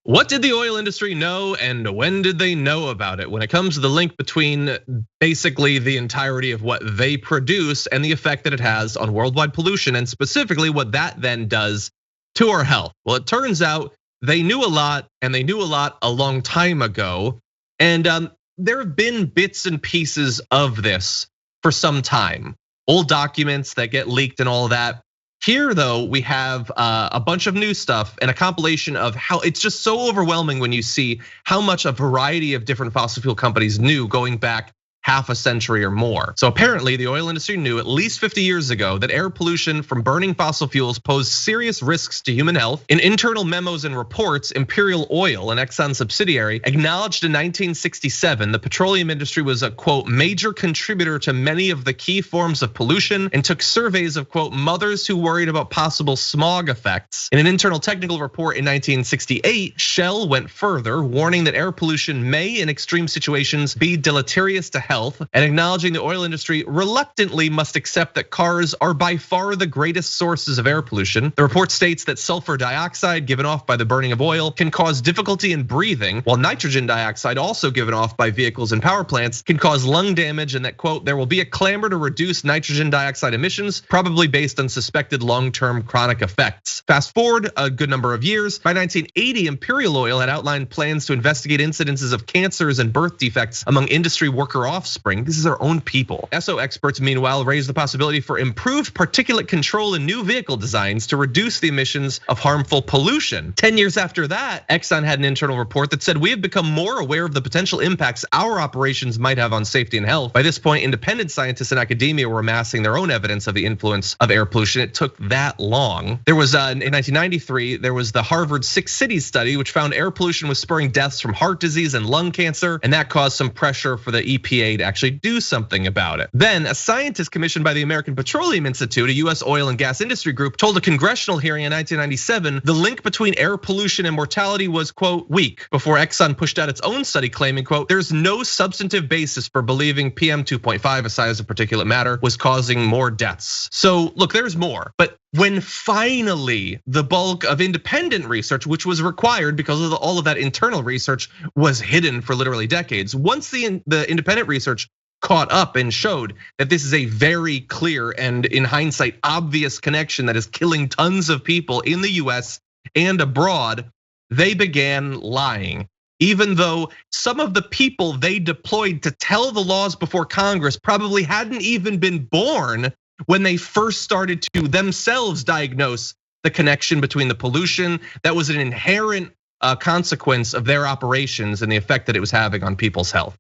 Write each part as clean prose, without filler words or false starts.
What did the oil industry know and when did they know about it when it comes to the link between basically the entirety of what they produce and the effect that it has on worldwide pollution, and specifically what that then does to our health? Well, it turns out they knew a lot, and they knew a lot a long time ago. And there have been bits and pieces of this for some time. Old documents that get leaked and all of that. Here, though, we have a bunch of new stuff and a compilation of how it's just so overwhelming when you see how much a variety of different fossil fuel companies knew going back half a century or more. So apparently the oil industry knew at least 50 years ago that air pollution from burning fossil fuels posed serious risks to human health. In internal memos and reports, Imperial Oil, an Exxon subsidiary, acknowledged in 1967 the petroleum industry was a, quote, major contributor to many of the key forms of pollution, and took surveys of, quote, mothers who worried about possible smog effects. In an internal technical report in 1968, Shell went further, warning that air pollution may in extreme situations be deleterious to health, and acknowledging the oil industry reluctantly must accept that cars are by far the greatest sources of air pollution. The report states that sulfur dioxide given off by the burning of oil can cause difficulty in breathing, while nitrogen dioxide also given off by vehicles and power plants can cause lung damage, and that, quote, there will be a clamor to reduce nitrogen dioxide emissions, probably based on suspected long-term chronic effects. Fast forward a good number of years, by 1980, Imperial Oil had outlined plans to investigate incidences of cancers and birth defects among industry worker offspring. This is our own people. SO experts, meanwhile, raised the possibility for improved particulate control in new vehicle designs to reduce the emissions of harmful pollution. 10 years after that, Exxon had an internal report that said we have become more aware of the potential impacts our operations might have on safety and health. By this point, independent scientists in academia were amassing their own evidence of the influence of air pollution. It took that long. There was, in 1993, there was the Harvard 6 Cities study, which found air pollution was spurring deaths from heart disease and lung cancer, and that caused some pressure for the EPA to actually do something about it. Then a scientist commissioned by the American Petroleum Institute, a US oil and gas industry group, told a congressional hearing in 1997 the link between air pollution and mortality was, quote, weak, before Exxon pushed out its own study claiming, quote, there's no substantive basis for believing PM 2.5, a size of particulate matter, was causing more deaths. So look, there's more, but when finally the bulk of independent research, which was required because of all of that internal research, was hidden for literally decades. Once the independent research caught up and showed that this is a very clear and, in hindsight, obvious connection that is killing tons of people in the US and abroad, they began lying. Even though some of the people they deployed to tell the laws before Congress probably hadn't even been born when they first started to themselves diagnose the connection between the pollution that was an inherent consequence of their operations and the effect that it was having on people's health.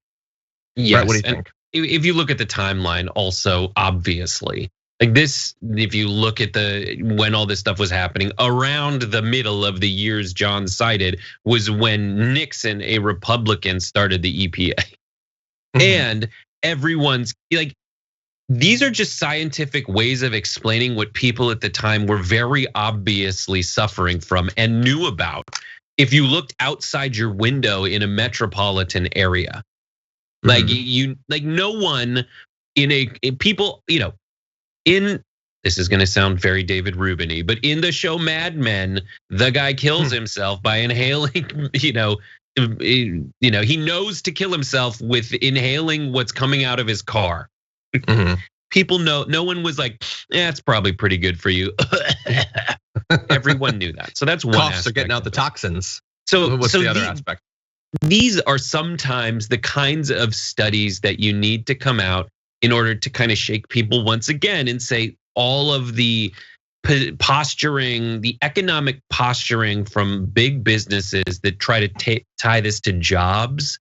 Yes, Brett, what do you think? If you look at the timeline, also obviously, like this, if you look at when all this stuff was happening, around the middle of the years John cited was when Nixon, a Republican, started the EPA, and everyone's like, these are just scientific ways of explaining what people at the time were very obviously suffering from and knew about. If you looked outside your window in a metropolitan area, like no one people, this is gonna sound very David Rubin-y, but in the show Mad Men, the guy kills himself by inhaling, he knows to kill himself with inhaling what's coming out of his car. People know, no one was like, it's probably pretty good for you. Everyone knew that. So that's one aspect. Coughs are getting out the toxins. So what's the other aspect? These are sometimes the kinds of studies that you need to come out in order to kind of shake people once again and say all of the posturing, the economic posturing from big businesses that try to tie this to jobs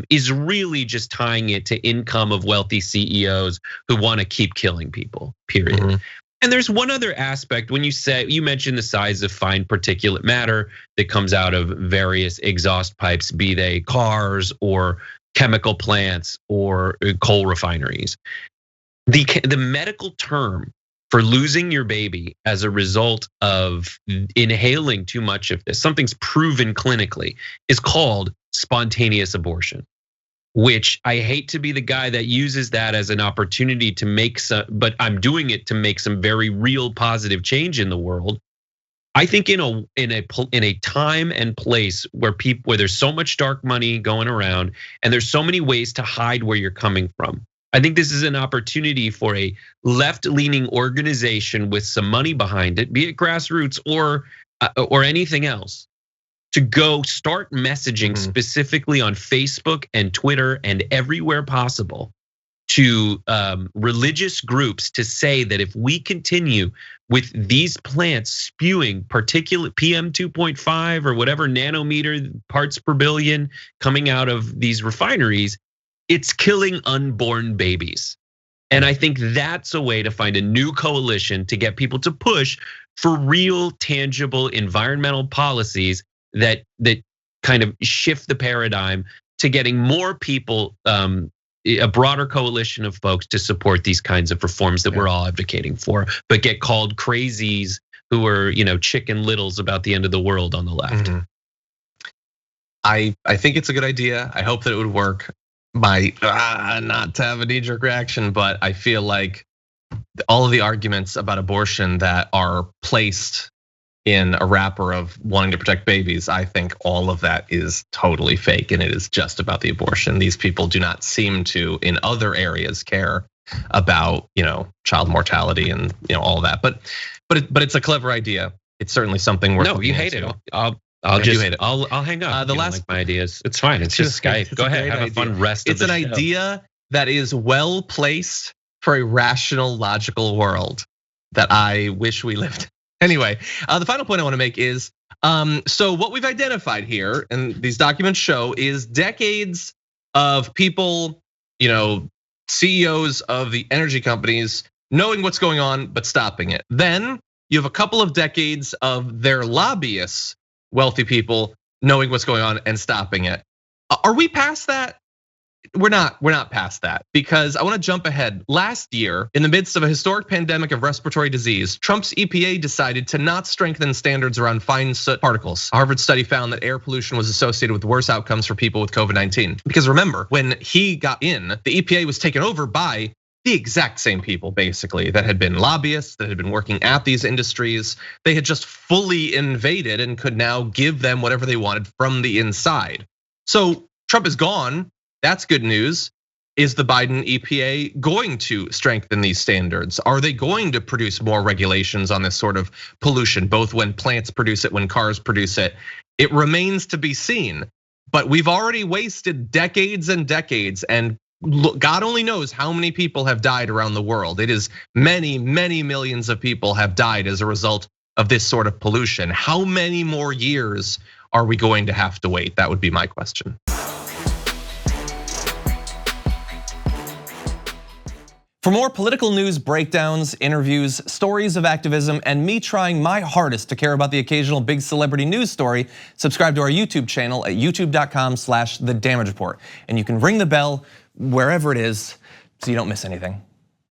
is really just tying it to income of wealthy CEOs who want to keep killing people, period. And there's one other aspect when you mentioned the size of fine particulate matter that comes out of various exhaust pipes, be they cars or chemical plants or coal refineries. The medical term for losing your baby as a result of inhaling too much of this, something's proven clinically, is called spontaneous abortion, which I hate to be the guy that uses that as an opportunity to make some, but I'm doing it to make some very real positive change in the world. I think in a time and place where there's so much dark money going around and there's so many ways to hide where you're coming from. I think this is an opportunity for a left-leaning organization with some money behind it, be it grassroots or anything else, to go start messaging specifically on Facebook and Twitter and everywhere possible to religious groups to say that if we continue with these plants spewing particulate PM 2.5 or whatever nanometer parts per billion coming out of these refineries, it's killing unborn babies. And I think that's a way to find a new coalition to get people to push for real, tangible environmental policies that kind of shift the paradigm to getting more people, a broader coalition of folks to support these kinds of reforms that we're all advocating for, but get called crazies who are, chicken littles about the end of the world on the left. I think it's a good idea. I hope that it would work. Not to have a knee-jerk reaction, but I feel like all of the arguments about abortion that are placed in a wrapper of wanting to protect babies, I think all of that is totally fake, and it is just about the abortion. These people do not seem to, in other areas, care about child mortality and all that. But it's a clever idea. It's certainly something worth. No, you hate it. I'll hang up. Like my ideas. It's fine. It's just Skype. Go ahead. Have a fun rest of the show. It's an idea that is well placed for a rational, logical world that I wish we lived. Anyway, the final point I want to make is, so what we've identified here, and these documents show, is decades of people, CEOs of the energy companies knowing what's going on but stopping it. Then you have a couple of decades of their lobbyists, wealthy people, knowing what's going on and stopping it. Are we past that? We're not past that, because I want to jump ahead. Last year, in the midst of a historic pandemic of respiratory disease, Trump's EPA decided to not strengthen standards around fine soot particles. A Harvard study found that air pollution was associated with worse outcomes for people with COVID-19. Because remember, when he got in, the EPA was taken over by the exact same people, basically, that had been lobbyists, that had been working at these industries. They had just fully invaded and could now give them whatever they wanted from the inside. So Trump is gone. That's good news. Is the Biden EPA going to strengthen these standards? Are they going to produce more regulations on this sort of pollution, both when plants produce it, when cars produce it? It remains to be seen, but we've already wasted decades and decades, and God only knows how many people have died around the world. It is many, many millions of people have died as a result of this sort of pollution. How many more years are we going to have to wait? That would be my question. For more political news breakdowns, interviews, stories of activism, and me trying my hardest to care about the occasional big celebrity news story, subscribe to our YouTube channel at youtube.com/The Damage Report. And you can ring the bell wherever it is so you don't miss anything.